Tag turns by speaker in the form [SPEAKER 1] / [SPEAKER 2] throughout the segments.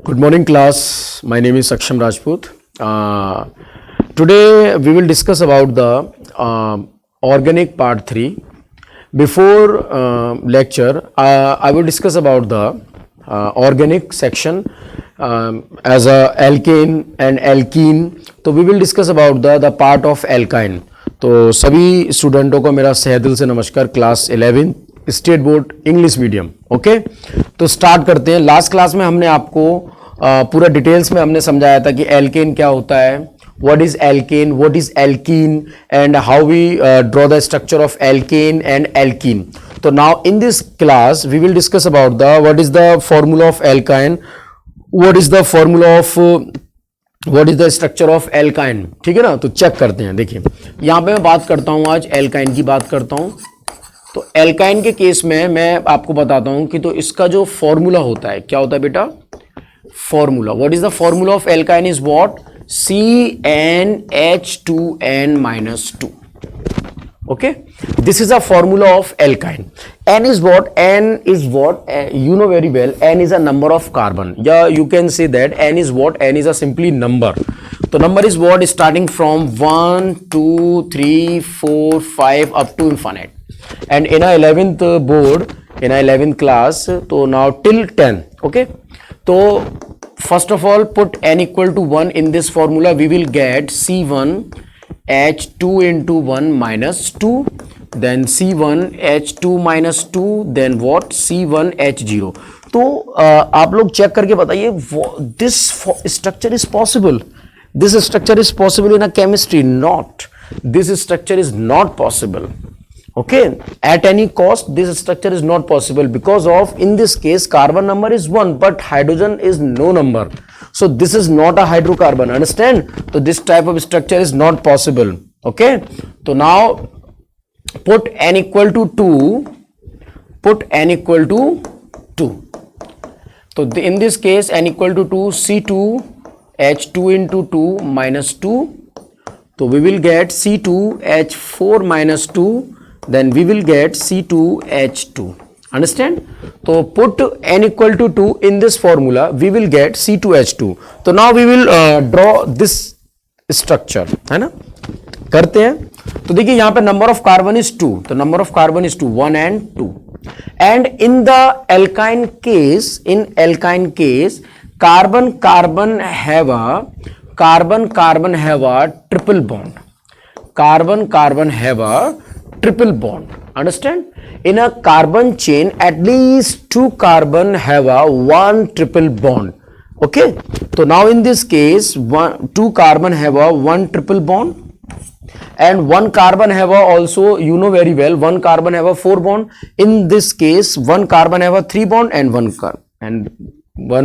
[SPEAKER 1] Good morning, class. My name is Saksham Rajput. Today we will discuss about the organic part 3. Before lecture, I will discuss about the organic section as a alkane and alkene. तो we will discuss about the part of alkyne. तो सभी स्टूडेंटों को मेरा सहदिल से नमस्कार. Class 11 state board English medium. Okay, तो start करते हैं. लास्ट क्लास में हमने आपको पूरा डिटेल्स में हमने समझाया था कि एल्केन क्या होता है, what is alkane, what is alkene and how we draw the structure of alkane and alkene. तो now in this class we will discuss about the what is the formula of alkyne, what is the formula of what is the structure of alkyne. ठीक है ना, तो check करते हैं. देखिए यहां पे मैं बात करता हूं, आज एल्काइन की बात करता हूं. तो एल्काइन के केस में मैं आपको बताता हूं कि तो इसका जो फॉर्मूला होता है क्या होता है बेटा, formula. What is the formula of alkyne is what? CnH2n minus 2. Okay, this is a formula of alkyne. N is what? N is what? You know very well. N is a number of carbon. Yeah, you can say that N is what? N is a simply number. So number is what? Starting from 1, 2, 3, 4, 5 up to infinite. And in a 11th board, in a 11th class, so now till 10. Okay. तो first of all put n equal to 1 in this formula. We will get C1H2 into 1 minus 2, then C1H2 minus 2, then what? C1H0. तो आप लोग check करके बताइए, this structure is possible. This structure is possible in a chemistry. Not. This structure is not possible. Okay, at any cost this structure is not possible because of, in this case, carbon number is 1 but hydrogen is no number, so this is not a hydrocarbon. Understand? So this type of structure is not possible. Okay, so now put n equal to 2, put n equal to 2. So in this case n equal to 2, C2H2 into 2 minus 2, so we will get C2H4 minus 2, then we will get C2H2. Understand? So put n equal to 2 in this formula, we will get C2H2. So now we will draw this structure, है ना, करते हैं. तो देखिए यहाँ पे number of carbon is 2, तो number of carbon is 2, 1 and 2. And in the alkyne case, carbon have a triple bond. Carbon have a triple bond. Understand? In a carbon chain, at least 2 carbon have a 1 triple bond. Okay, so now in this case 2 carbon have a 1 triple bond and 1 carbon have a, also you know very well, 1 carbon have a 4 bond. In this case 1 carbon have a 3 bond and 1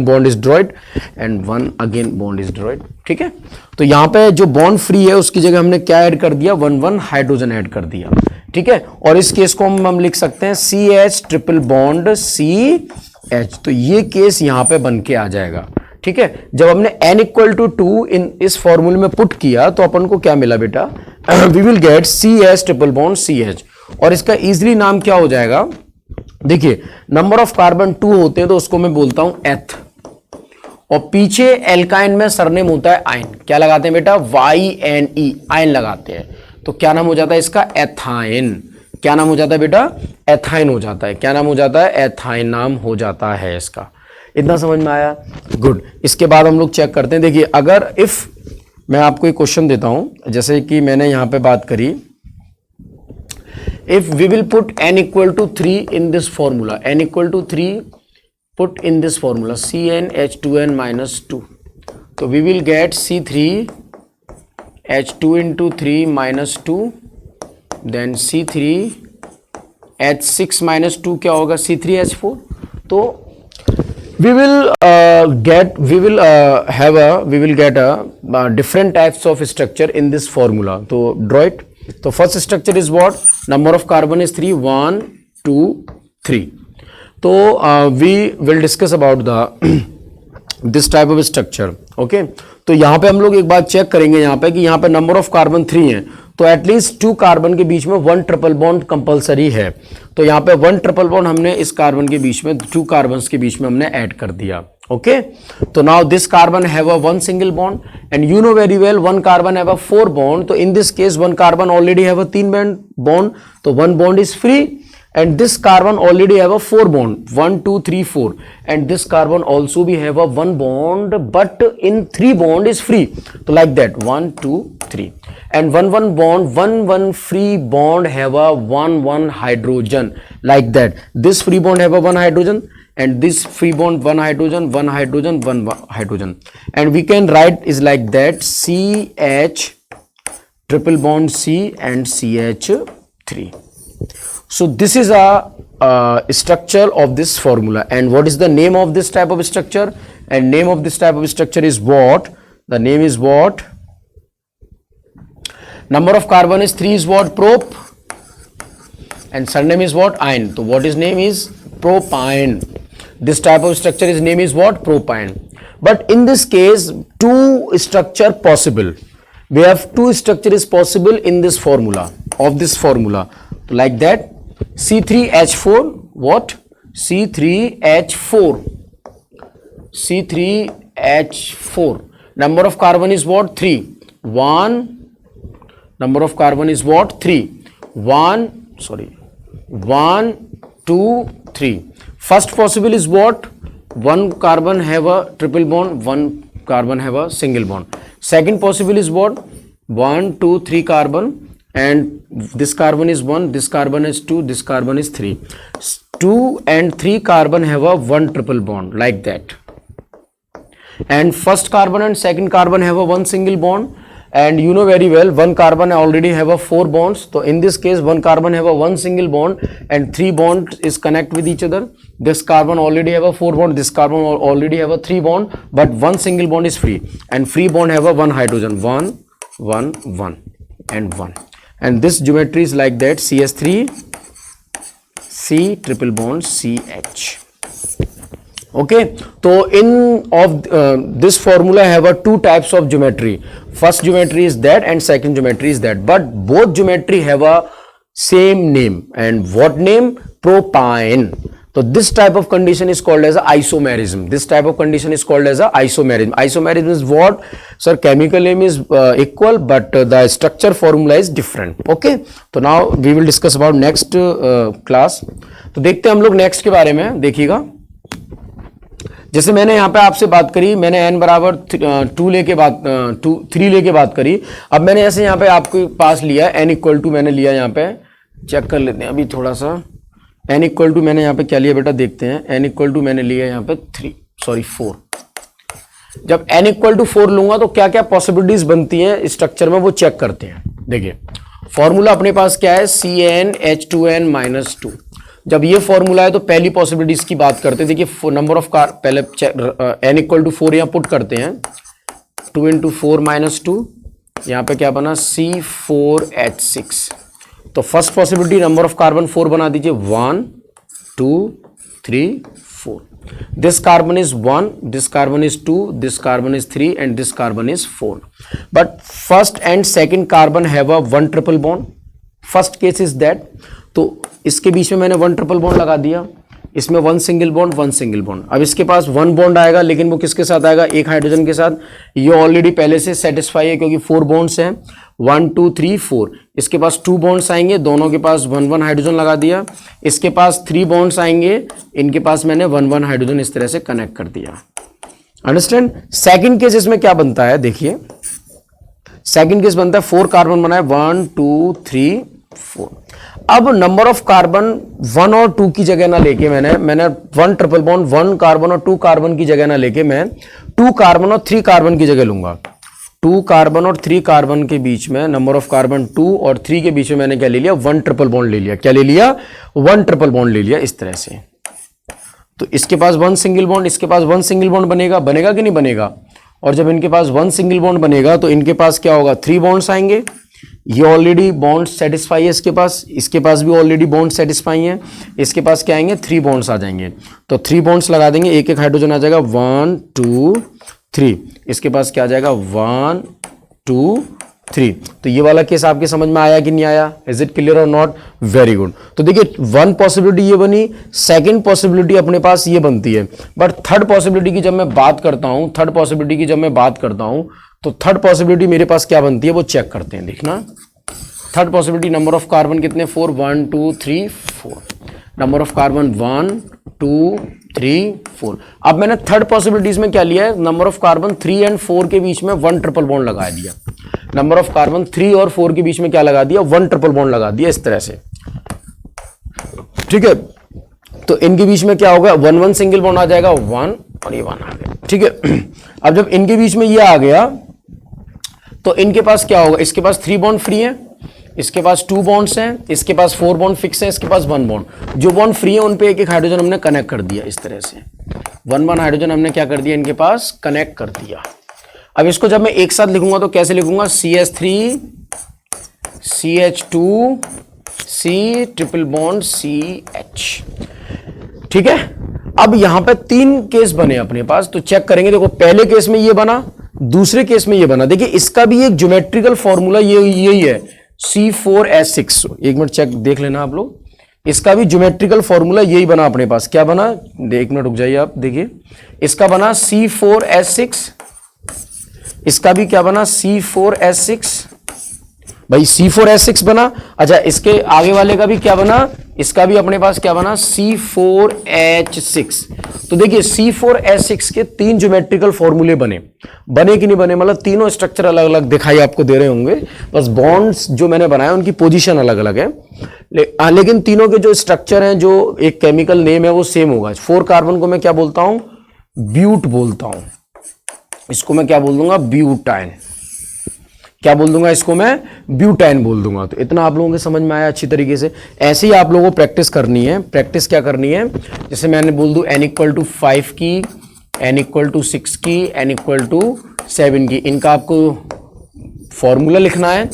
[SPEAKER 1] bond is droid and 1 again bond is droid. ठीक है, तो यहाँ पे जो bond free है उसकी जगह हमने क्या ऐड कर दिया, 1 हाइड्रोजन ऐड कर दिया. ठीक है, और इस केस को हम लिख सकते हैं CH ट्रिपल बॉन्ड CH. तो ये केस यहाँ पे बन के आ जाएगा. ठीक है, जब हमने n इक्वल टू 2 इन इस फॉर्मूले में पुट किया तो अपन को क्या मिला बेटा, we will get CH triple bond CH. और इसका इजिली नाम क्या हो जाएगा, देखिए नंबर ऑफ कार्बन 2 होते हैं तो उसको मैं बोलता हूं एथ, और पीछे एल्काइन में सरनेम होता है आयन. क्या लगाते हैं बेटा, YNE, आयन लगाते हैं. तो क्या नाम हो जाता है इसका, एथाइन. क्या नाम हो जाता है बेटा, एथाइन हो जाता है. क्या नाम हो जाता है, एथाइन नाम हो जाता है इसका. इतना समझ में आया? गुड. इसके बाद हम लोग चेक करते हैं. देखिए अगर इफ मैं आपको एक क्वेश्चन देता हूं, जैसे कि मैंने यहां पे बात करी, if we will put n equal to 3 in this formula, n equal to 3 put in this formula, CnH2n minus 2, so we will get C3H2 into 3 minus 2, then C3H6 minus 2 क्या होगा, C3H4. तो we will get a different types of structure in this formula. तो draw it. So first structure is what? Number of carbon is 3, 1, 2, 3. So we will discuss about the this type of structure. Okay. तो यहाँ पे हम लोग एक बात check करेंगे यहाँ पे कि यहाँ पे नंबर ऑफ कार्बन 3 है, तो एटलीस्ट 2 कार्बन के बीच में 1 ट्रिपल बॉन्ड कंपलसरी है. तो यहाँ पे 1 ट्रिपल बॉन्ड हमने इस कार्बन के बीच में 2 कार्बन के बीच में हमने ऐड कर दिया. Okay, so now this carbon have a one single bond, and you know very well one carbon have a 4 bond. So in this case one carbon already have a 3 bond, so one bond is free, and this carbon already have a 4 bond, 1 2 3 4, and this carbon also we have a 1 bond, but in 3 bond is free. So like that 1 2 3, and 1 bond, 1 free bond have a 1 hydrogen, like that. This free bond have a 1 hydrogen, and this free bond 1 hydrogen, 1 hydrogen, 1 hydrogen, and we can write is like that CH triple bond C and CH3. So this is a structure of this formula. And what is the name of this type of structure? And name of this type of structure is what? The name is what? Number of carbon is 3 is what? Prop, and surname is what? Ine. So what his name is? Propyne. This type of structure, his name is what? Propyne. But in this case, 2 structure possible. We have 2 structure is possible in this formula, of this formula. So like that, C3H4, what? C3H4. C3H4. Number of carbon is what? 3. 1. Number of carbon is what? 3. 1, 2, 3. First possible is what? 1 carbon have a triple bond, 1 carbon have a single bond. Second possible is what? 1 2 3 carbon, and this carbon is 1, this carbon is 2, this carbon is 3. 2 and 3 carbon have a 1 triple bond, like that. And first carbon and second carbon have a 1 single bond, and you know very well 1 carbon already have a 4 bonds. So in this case 1 carbon have a 1 single bond, and 3 bonds is connect with each other. This carbon already have a 4 bond, this carbon already have a 3 bond, but 1 single bond is free, and free bond have a 1 hydrogen, 1 1 1 and 1. And this geometry is like that, CS3 C triple bond CH. Okay, so in of this formula have a 2 types of geometry. First geometry is that, and second geometry is that, but both geometry have a same name. And what name? Propyne. So this type of condition is called as a isomerism. This type of condition is called as a isomerism. Isomerism is what? Sir, chemical name is equal, but the structure formula is different. Okay, so now we will discuss about next class. तो देखते हैं हम लोग next के बारे में. देखिएगा, जैसे मैंने यहाँ पे आपसे बात करी, मैंने n बराबर 3 लेके बात करी. अब मैंने ऐसे यहाँ पे आपके पास लिया n इक्वल टू, मैंने लिया यहाँ पे, चेक कर लेते हैं अभी थोड़ा सा. n इक्वल टू मैंने यहाँ पे क्या लिया बेटा, देखते हैं. n इक्वल टू मैंने लिया यहाँ पे 4. जब n इक्वल टू 4 लूंगा तो क्या क्या पॉसिबिलिटीज बनती हैं स्ट्रक्चर में, वो चेक करते हैं. देखिए फॉर्मूला अपने पास क्या है, CnH2n-2. जब ये फॉर्मूला है तो पहली पॉसिबिलिटीज की बात करते हैं. देखिए नंबर ऑफ पहले n इक्वल टू 4 यहाँ पुट करते हैं. 2 × 4 - 2, यहाँ पे क्या बना, C4H6. तो first possibility number of carbon 4 बना दीजिए, 1 2 3 4. This carbon is 1, this carbon is 2, this carbon is 3, and this carbon is 4. But first and second carbon have a 1 triple bond. First case is that. तो इसके बीच में मैंने 1 triple bond लगा दिया, इसमें 1 single bond, 1 single bond. अब इसके पास 1 bond आएगा, लेकिन वो किसके साथ आएगा, एक हाइड्रोजन के साथ. ये ऑलरेडी पहले से सेटिस्फाई है क्योंकि 4 बॉन्ड्स हैं, 1 2 3 4. इसके पास 2 बॉन्ड्स आएंगे, दोनों के पास 1 1 हाइड्रोजन लगा दिया. इसके पास 3 बॉन्ड्स आएंगे, इनके पास मैंने 1 1 हाइड्रोजन इस तरह से कनेक्ट कर दिया. अंडरस्टैंड. सेकेंड केस इसमें क्या बनता है, देखिए सेकेंड केस बनता है 4 कार्बन बना है, 1 2 3 4. अब नंबर ऑफ कार्बन 1 और 2 की जगह ना लेके मैंने 1 ट्रिपल बॉन्ड 1 कार्बन और 2 कार्बन की जगह ना लेके मैं 2 कार्बन और 3 कार्बन की जगह लूंगा. 2 कार्बन और 3 कार्बन के बीच में नंबर ऑफ कार्बन 2 और 3 के बीच में मैंने क्या ले लिया, 1 ट्रिपल बॉन्ड ले लिया. क्या ले लिया, 1 ट्रिपल बॉन्ड ले लिया इस तरह से. तो इसके पास 1 सिंगल बॉन्ड, इसके पास 1 सिंगल बॉन्ड बनेगा कि नहीं बनेगा. और जब इनके पास 1 सिंगल बॉन्ड बनेगा तो इनके पास क्या होगा, 3 बॉन्ड्स आएंगे. ये ऑलरेडी बॉन्ड सेटिस्फाई है इसके पास भी ऑलरेडी बॉन्ड सेटिस्फाई है. इसके पास क्या आएंगे, 3 बॉन्ड्स आ जाएंगे. तो 3 बॉन्ड्स लगा देंगे, एक एक हाइड्रोजन आ जाएगा, 1 2 3. इसके पास क्या आ जाएगा, 1 2 3। तो ये वाला केस आपके समझ में आया कि नहीं आया? इज इट क्लियर और नॉट? Very good. तो देखिए वन पॉसिबिलिटी ये बनी, सेकंड पॉसिबिलिटी अपने पास ये बनती है, बट थर्ड पॉसिबिलिटी की जब मैं बात करता हूं, तो थर्ड पॉसिबिलिटी मेरे पास क्या बनती है वो चेक करते हैं। देखना third possibility, number of carbon कितने? 4, 1 2 3 4। Number of carbon 1 2 3 4। अब मैंने थर्ड पॉसिबिलिटीज में क्या लिया है? नंबर ऑफ कार्बन 3 एंड 4 के बीच में 1 ट्रिपल बॉन्ड लगा दिया। नंबर ऑफ कार्बन 3 और 4 के बीच में क्या लगा दिया? 1 ट्रिपल बॉन्ड लगा दिया, इस तरह से। ठीक है, तो इनके बीच में क्या होगा? 1 1 सिंगल बॉन्ड आ जाएगा, 1 और ये 1 आ गया। ठीक है, अब जब इनके बीच में ये आ गया तो इनके पास क्या होगा? इसके पास 3 बॉन्ड फ्री है, इसके पास 2 बॉन्ड्स हैं, इसके पास 4 बॉन्ड फिक्स है, इसके पास 1 बॉन्ड। जो बॉन्ड फ्री है उन पे एक एक हाइड्रोजन हमने कनेक्ट कर दिया, इस तरह से 1 1 हाइड्रोजन हमने क्या कर दिया? इनके पास कनेक्ट कर दिया। अब इसको जब मैं एक साथ लिखूंगा तो कैसे लिखूंगा? CH3 CH2 C triple bond CH। ठीक है, अब यहां पे 3 केस बने अपने पास, तो चेक करेंगे। देखो पहले केस में ये बना, दूसरे केस में ये बना। देखिए इसका भी एक ज्योमेट्रिकल फॉर्मूला यही है, C4H6। एक मिनट चेक देख लेना आप लोग, इसका भी ज्योमेट्रिकल फॉर्मूला यही बना अपने पास। क्या बना? एक मिनट रुक जाइए आप, देखिए इसका बना C4H6, इसका भी क्या बना? C4H6। भाई C4H6 बना। अच्छा, इसके आगे वाले का भी क्या बना? इसका भी अपने पास क्या बना? C4H6। तो देखिए C4H6 के 3 ज्योमेट्रिकल फॉर्मूले बने कि नहीं बने? मतलब तीनों स्ट्रक्चर अलग अलग दिखाई आपको दे रहे होंगे, बस बॉन्ड्स जो मैंने बनाए उनकी पोजीशन अलग अलग है, लेकिन तीनों के जो स्ट्रक्चर हैं, जो एक केमिकल नेम है वो सेम होगा। 4 कार्बन को मैं क्या बोलता हूं? ब्यूट बोलता हूं। इसको मैं क्या बोल दूंगा? ब्यूटाइन। क्या बोल दूंगा? इसको मैं ब्यूटाइन बोल दूंगा। तो इतना आप लोगों के समझ में आया अच्छी तरीके से। ऐसे ही आप लोगों को प्रैक्टिस करनी है। प्रैक्टिस क्या करनी है? जैसे मैंने बोल दूं n=5 की, n=6 की, n=7 की, इनका आपको फॉर्मूला लिखना है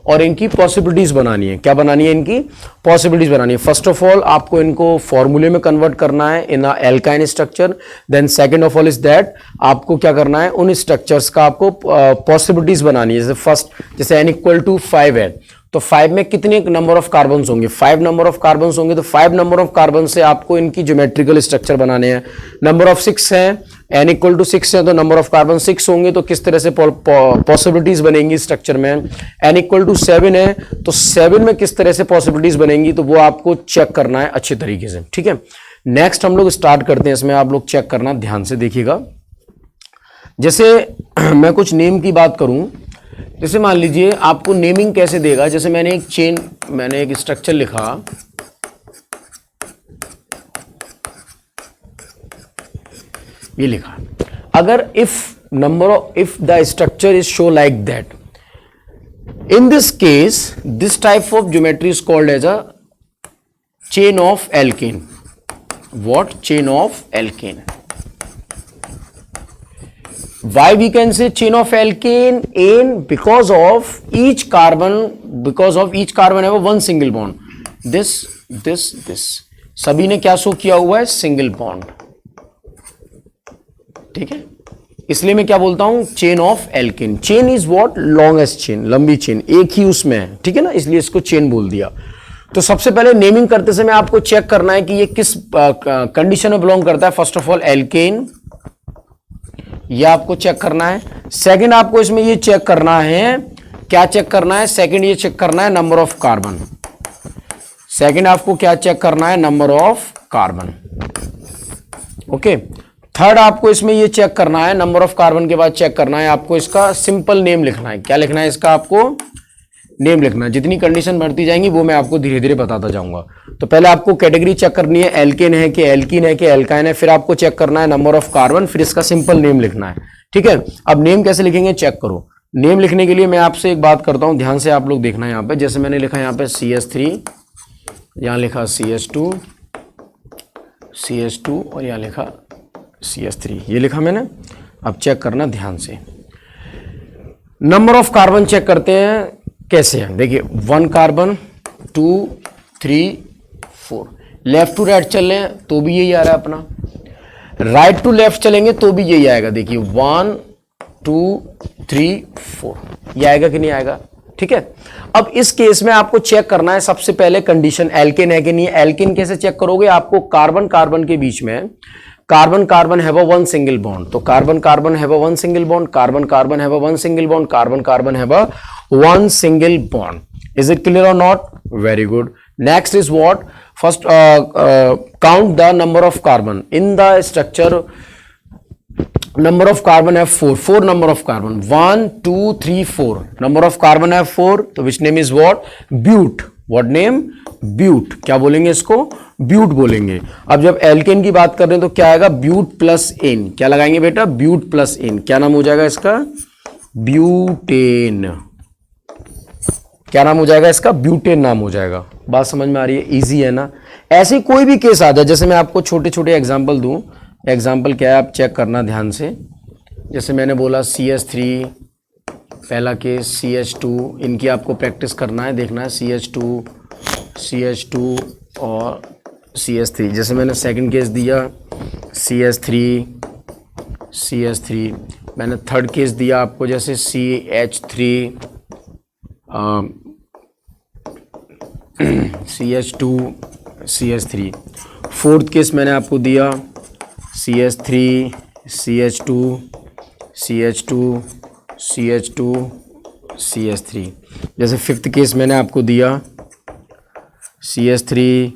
[SPEAKER 1] और इनकी पॉसिबिलिटीज बनानी है। क्या बनानी है? इनकी पॉसिबिलिटीज बनानी है। फर्स्ट ऑफ ऑल आपको इनको फॉर्मूले में कन्वर्ट करना है in alkyne structure. Then second of all is that आपको क्या करना है? उन स्ट्रक्चर्स का आपको पॉसिबिलिटीज बनानी है। जैसे फर्स्ट, जैसे n=5 है तो 5 में कितने नंबर ऑफ कार्बन्स होंगे? 5 नंबर ऑफ कार्बन्स होंगे, तो 5 नंबर ऑफ कार्बन से आपको इनकी ज्योमेट्रिकल स्ट्रक्चर बनाने हैं। नंबर ऑफ 6 है, n=6 है तो नंबर ऑफ कार्बन 6 होंगे, तो किस तरह से पॉसिबिलिटीज बनेंगी स्ट्रक्चर में। n=7 है तो 7 में किस तरह से पॉसिबिलिटीज बनेंगी, तो वो आपको चेक करना है अच्छे तरीके से। ठीक है, नेक्स्ट हम लोग स्टार्ट करते हैं। इसमें आप लोग चेक करना, ध्यान से देखिएगा। जैसे मैं कुछ नेम की बात करूं, जैसे मान लीजिए आपको नेमिंग कैसे देगा? जैसे मैंने एक स्ट्रक्चर लिखा, ये लिखा, अगर if the structure is show like that, in this case this type of geometry is called as a chain of alkane. What? Chain of alkane. Why we can say chain of alkane? Because of each carbon have a one single bond. This सभी ने क्या show किया हुआ है? Single bond. ठीक है, इसलिए मैं क्या बोलता हूं? Chain of alkene. Chain is what? Longest chain, लंबी चेन, एक ही उसमें है। ठीक है ना, इसलिए इसको चेन बोल दिया। तो सबसे पहले नेमिंग करते समय आपको चेक करना है कि ये किस कंडीशन में बिलोंग करता है। फर्स्ट ऑफ ऑल एल्केन, ये आपको चेक करना है। सेकंड आपको इसमें ये चेक करना है, क्या चेक करना है? सेकंड ये चेक करना है नंबर ऑफ कार्बन। सेकंड आपको क्या चेक करना है? Number of carbon. Okay, third आपको इसमें ये चेक करना है, नंबर ऑफ कार्बन के बाद चेक करना है आपको इसका सिंपल नेम लिखना है। क्या लिखना है? इसका आपको नेम लिखना है। जितनी कंडीशन बढ़ती जाएंगी वो मैं आपको धीरे धीरे बताता जाऊंगा। तो पहले आपको कैटेगरी चेक करनी है, एल्केन है कि एल्कीन है कि एल्काइन है, फिर आपको चेक करना है नंबर ऑफ कार्बन, फिर इसका सिंपल नेम लिखना है। ठीक है, अब नेम कैसे लिखेंगे चेक करो। नेम लिखने के लिए मैं आपसे एक बात करता हूं, ध्यान से आप लोग देखना है। यहाँ पे जैसे मैंने लिखा यहाँ पे CH3, यहाँ लिखा CH2 और यहाँ लिखा CH3, ये लिखा मैंने। अब चेक करना ध्यान से। नंबर ऑफ कार्बन चेक करते हैं कैसे है। देखिए 1 कार्बन 2 3 4, लेफ्ट टू राइट चल रहे हैं तो भी यही आ रहा है अपना, राइट टू लेफ्ट चलेंगे तो भी यही आएगा। देखिए 1 2 3 4, ये आएगा कि नहीं आएगा? ठीक है। अब इस केस में आपको चेक करना है सबसे पहले कंडीशन एल्केन है कि नहीं। एल्केन कैसे चेक करोगे? आपको कार्बन कार्बन के बीच में carbon carbon have a one single bond, तो carbon carbon have a one single bond, carbon carbon have a one single bond, carbon carbon have a one single bond. Is it clear or not? Very good. Next is what? First, count the number of carbon in the structure. Number of carbon have four number of carbon, 1 2 3 4. Number of carbon have 4, तो which name is what? Bute. What name? ब्यूट. क्या बोलेंगे इसको? ब्यूट बोलेंगे. अब जब alkene की बात कर रहे हैं तो क्या आएगा? But plus ene. क्या लगाएंगे बेटा? But plus ene. क्या नाम हो जाएगा इसका? ब्यूटेन. क्या नाम हो जाएगा इसका? ब्यूटेन नाम हो जाएगा. बात समझ में आ रही है? इजी है ना. ऐसे कोई भी केस आ जाए, जैसे मैं आपको छोटे छोटे एग्जाम्पल दूं. एग्जाम्पल क्या है आप चेक करना ध्यान से. जैसे मैंने बोला CH3 पहला केस, CH2, इनकी आपको प्रैक्टिस करना है, देखना है CH2 और CH3. जैसे मैंने सेकंड केस दिया CH3, मैंने थर्ड केस दिया आपको जैसे CH3, CH2, CH3. Fourth case मैंने आपको दिया CH3, CH2, CH3. जैसे फिफ्थ केस मैंने आपको दिया CH3,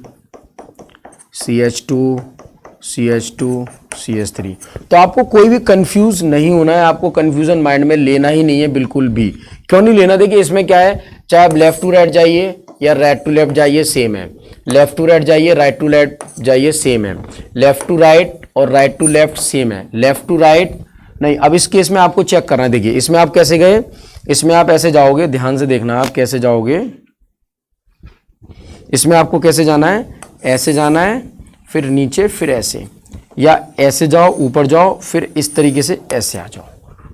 [SPEAKER 1] CH3. तो आपको कोई भी कंफ्यूज नहीं होना है, आपको कंफ्यूजन माइंड में लेना ही नहीं है बिल्कुल भी. क्यों नहीं लेना? देखिए इसमें क्या है, चाहे आप लेफ्ट टू राइट जाइए या राइट टू लेफ्ट जाइए सेम है. लेफ्ट टू राइट जाइए, राइट टू लेफ्ट जाइए सेम है. लेफ्ट टू राइट और राइट टू लेफ्ट सेम है. लेफ्ट टू राइट नहीं. अब इस केस में आपको चेक करना है. देखिए इसमें आप कैसे गए, इसमें आप ऐसे जाओगे, ध्यान से देखना आप कैसे जाओगे. इसमें आपको कैसे जाना है? ऐसे जाना है, फिर नीचे, फिर ऐसे, या ऐसे जाओ, ऊपर जाओ, फिर इस तरीके से ऐसे आ जाओ.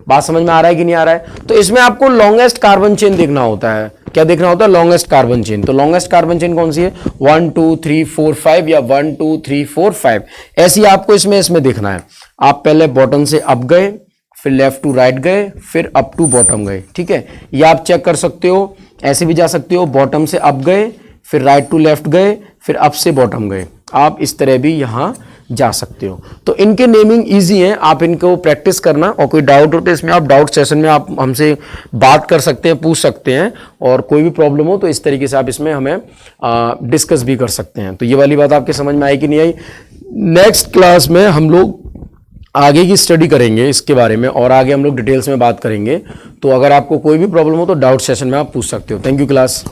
[SPEAKER 1] बात समझ में आ रहा है कि नहीं आ रहा है? तो इसमें आपको लॉन्गेस्ट कार्बन चेन देखना होता है. क्या देखना होता है? Longest carbon chain. तो लॉन्गेस्ट कार्बन चेन कौन सी है? 1 2 3 4 5 या 1 2 3 4 5, ऐसी आपको इसमें देखना है. आप पहले बॉटम से अप गए, फिर लेफ्ट टू राइट गए, फिर अप टू बॉटम गए. ठीक है, ये आप चेक कर सकते हो. ऐसे भी जा सकते हो, बॉटम से अप गए, फिर राइट टू लेफ्ट गए, फिर अप से बॉटम गए. आप इस तरह भी यहां जा सकते हो. तो इनके नेमिंग इजी हैं, आप इनको प्रैक्टिस करना. और कोई डाउट हो तो इसमें आप डाउट सेशन में आप हमसे बात कर सकते हैं, पूछ सकते हैं. और कोई भी प्रॉब्लम हो तो इस तरीके से आप इसमें हमें डिस्कस भी कर सकते हैं. तो ये वाली बात आपके समझ में आई कि नहीं आई? नेक्स्ट क्लास में हम लोग आगे की स्टडी करेंगे इसके बारे में, और आगे हम लोग डिटेल्स में बात करेंगे. तो अगर आपको कोई भी प्रॉब्लम हो तो डाउट सेशन में आप पूछ सकते हो. Thank you class.